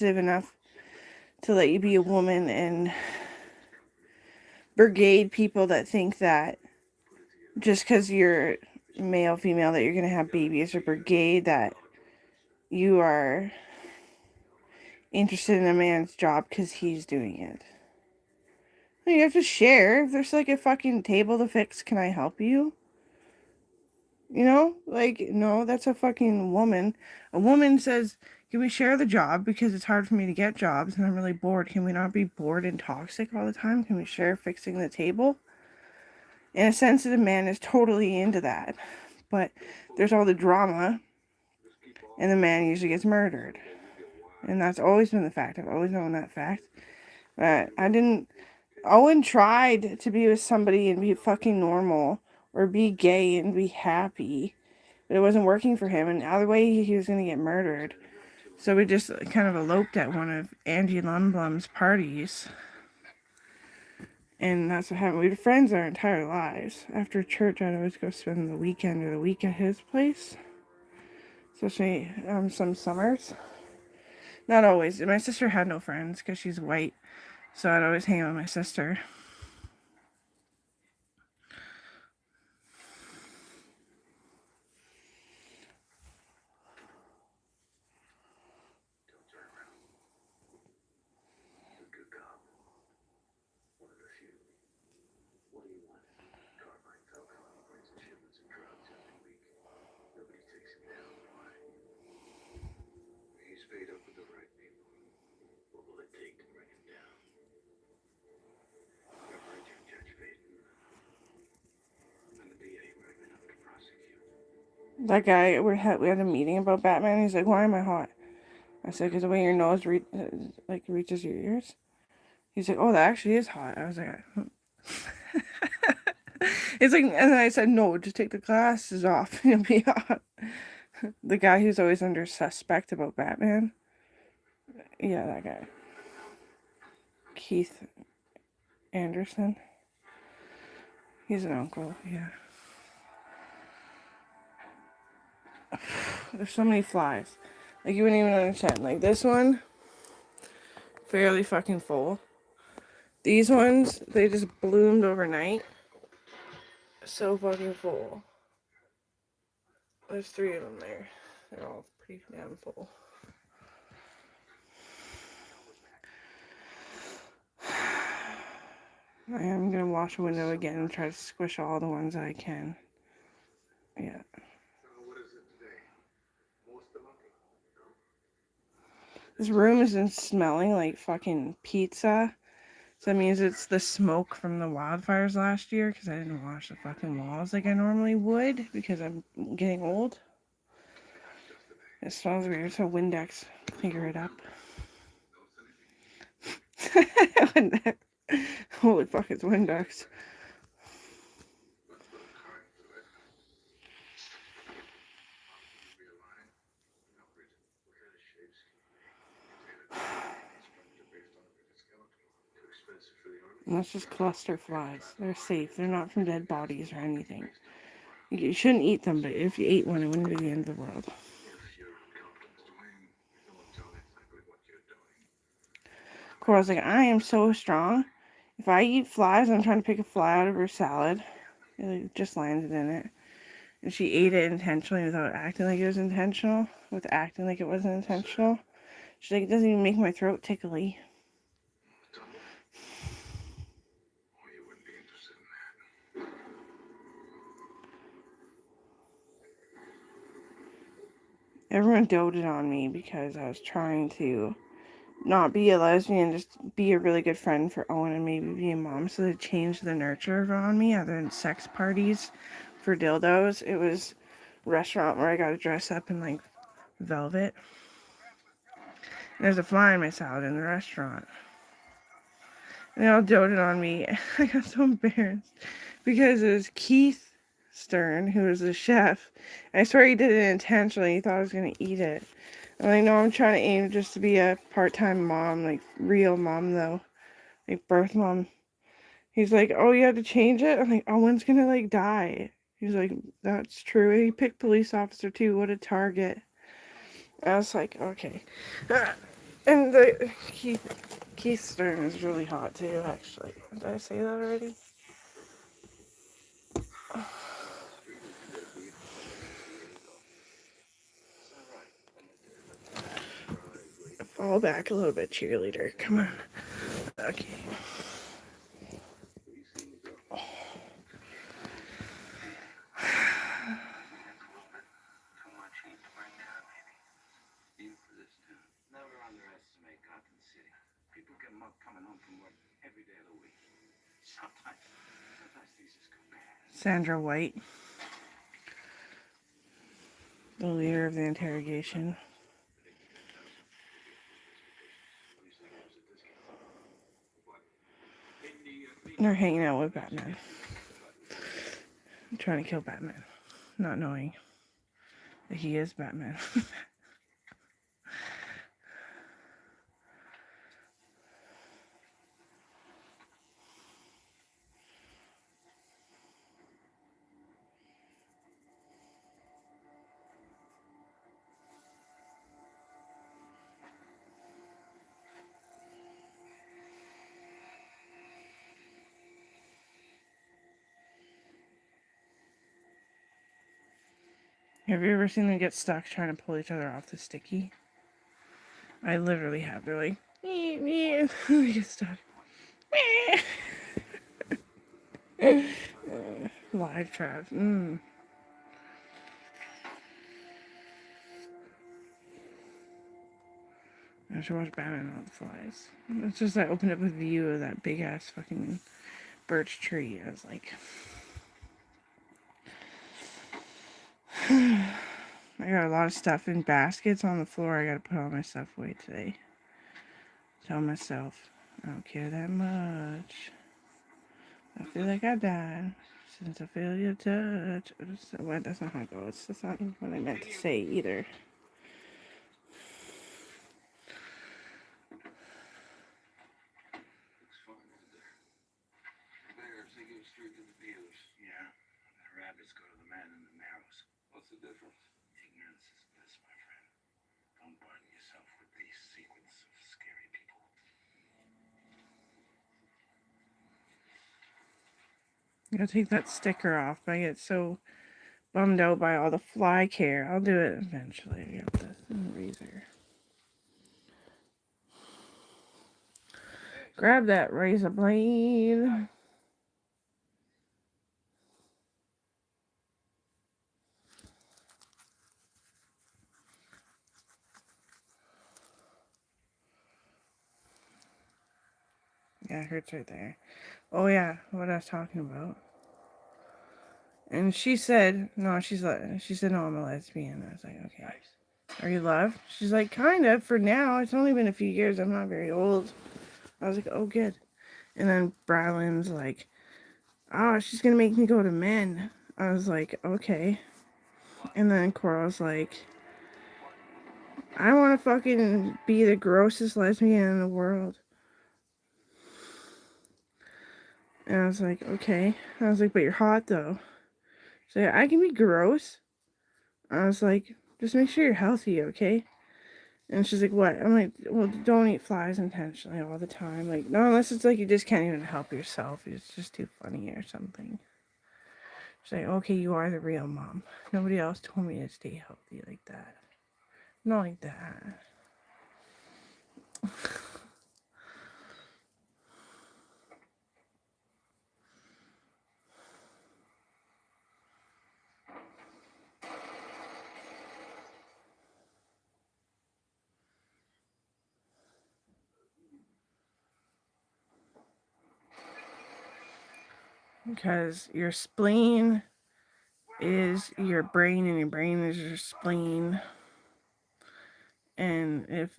enough to let you be a woman and brigade people that think that just because you're male, female, that you're going to have babies, or brigade that you are interested in a man's job because he's doing it. You have to share. If there's like a fucking table to fix, can I help you? You know? Like, no, that's a fucking woman. A woman says, can we share the job because it's hard for me to get jobs and I'm really bored. Can we not be bored and toxic all the time? Can we share fixing the table? And a sensitive man is totally into that. But there's all the drama and the man usually gets murdered. And that's always been the fact. I've always known that fact. But Owen tried to be with somebody and be fucking normal or be gay and be happy. But it wasn't working for him. And either way, he was going to get murdered. So we just kind of eloped at one of Angie Lumblum's parties. And that's what happened. We were friends our entire lives. After church, I'd always go spend the weekend or the week at his place. Especially some summers. Not always. My sister had no friends because she's white. So I'd always hang out with my sister. That guy, we had a meeting about Batman. He's like, why am I hot? I said, because the way your nose reaches your ears. He's like, oh, that actually is hot. I was like, it's like, and then I said, no, just take the glasses off and you'll be hot. The guy who's always under suspect about Batman. Yeah, that guy. Keith Anderson. He's an uncle, yeah. There's so many flies. Like, you wouldn't even understand. Like, this one, fairly fucking full. These ones, they just bloomed overnight. So fucking full. There's 3 of them there. They're all pretty damn full. I am going to wash a window again and try to squish all the ones I can. Yeah. This room isn't smelling like fucking pizza. So that means it's the smoke from the wildfires last year because I didn't wash the fucking walls like I normally would because I'm getting old. It smells weird, so Windex, clear it up. Holy fuck, it's Windex. And that's just cluster flies. They're safe. They're not from dead bodies or anything. You shouldn't eat them, but if you ate one, it wouldn't be the end of the world. Coral's like, I am so strong. If I eat flies, I'm trying to pick a fly out of her salad. It just landed in it. And she ate it intentionally without acting like it was intentional. With acting like it wasn't intentional. She's like, it doesn't even make my throat tickly. Everyone doted on me because I was trying to not be a lesbian, just be a really good friend for Owen and maybe be a mom. So they changed the nurture on me other than sex parties for dildos. It was a restaurant where I got to dress up in like velvet. And there's a fly in my salad in the restaurant. And they all doted on me. I got so embarrassed because it was Keith Stern, who was the chef. I swear he did it intentionally. He thought I was going to eat it. I'm like, no, I'm trying to aim just to be a part-time mom, like real mom though, like birth mom. He's like, oh, you had to change it? I'm like, Owen's going to like die. He's like, that's true. He picked police officer too. What a target. I was like, okay. And the Keith Stern is really hot too, actually. Did I say that already? Fall back a little bit, cheerleader. Come on. Okay. Sandra White, the leader of the interrogation. They're hanging out with Batman. Trying to kill Batman. Not knowing that he is Batman. Have you ever seen them get stuck trying to pull each other off the sticky? I literally have. They're like, they get stuck. Live traps. I should watch Batman on the Flies. It's just I opened up a view of that big ass fucking birch tree. I was like, I got a lot of stuff in baskets on the floor. I gotta put all my stuff away today. Tell myself I don't care that much. I feel like I died since I feel your touch. Well, that's not how it goes. That's not what I meant to say either. I gotta take that sticker off, but I get so bummed out by all the fly care. I'll do it eventually. I got this razor. Grab that razor blade. Yeah, it hurts right there. Oh yeah, what I was talking about. And she said, no, she said, no, I'm a lesbian. I was like, okay. Are you loved? She's like, kind of, for now. It's only been a few years. I'm not very old. I was like, oh, good. And then Brylan's like, oh, she's going to make me go to men. I was like, okay. And then Coral's like, I want to fucking be the grossest lesbian in the world. And I was like, okay. I was like, but you're hot, though. So yeah, I can be gross. I was like, just make sure you're healthy, okay? And she's like, what? I'm like, well, don't eat flies intentionally all the time. Like, no, unless it's like you just can't even help yourself. It's just too funny or something. She's like, okay, you are the real mom. Nobody else told me to stay healthy like that. Not like that. Because your spleen is your brain and your brain is your spleen. And if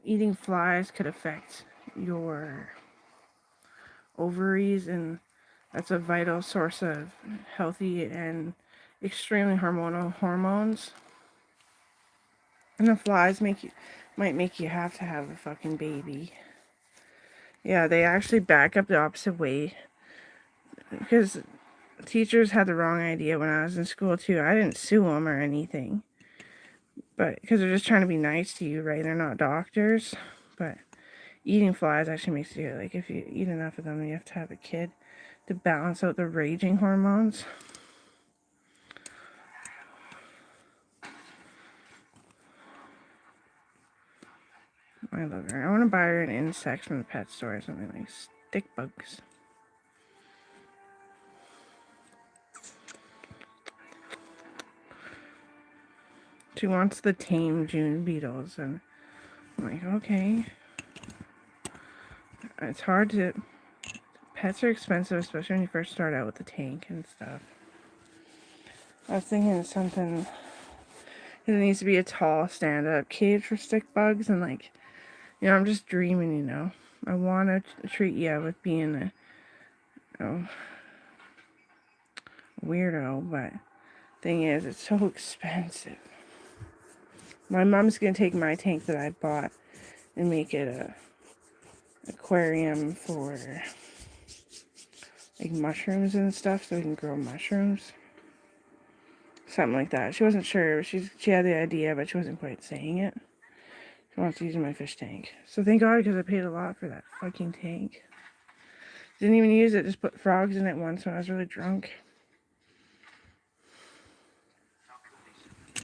eating flies could affect your ovaries, and that's a vital source of healthy and extremely hormonal hormones. And the flies might make you have to have a fucking baby. Yeah, they actually back up the opposite way. Because teachers had the wrong idea when I was in school too. I didn't sue them or anything. But because they're just trying to be nice to you, right? They're not doctors. But eating flies actually makes you, like, if you eat enough of them, you have to have a kid to balance out the raging hormones. I love her. I want to buy her an insect from the pet store or something, like stick bugs. She wants the tame June beetles, and I'm like, okay. It's hard to... Pets are expensive, especially when you first start out with the tank and stuff. I was thinking of something... There needs to be a tall stand-up cage for stick bugs, and like, you know, I'm just dreaming, you know. I want to treat you with being a weirdo, but thing is, it's so expensive. My mom's gonna take my tank that I bought and make it a aquarium for like mushrooms and stuff, so we can grow mushrooms. Something like that. She wasn't sure. She had the idea, but she wasn't quite saying it. She wants to use my fish tank. So thank God, because I paid a lot for that fucking tank. Didn't even use it, just put frogs in it once when I was really drunk.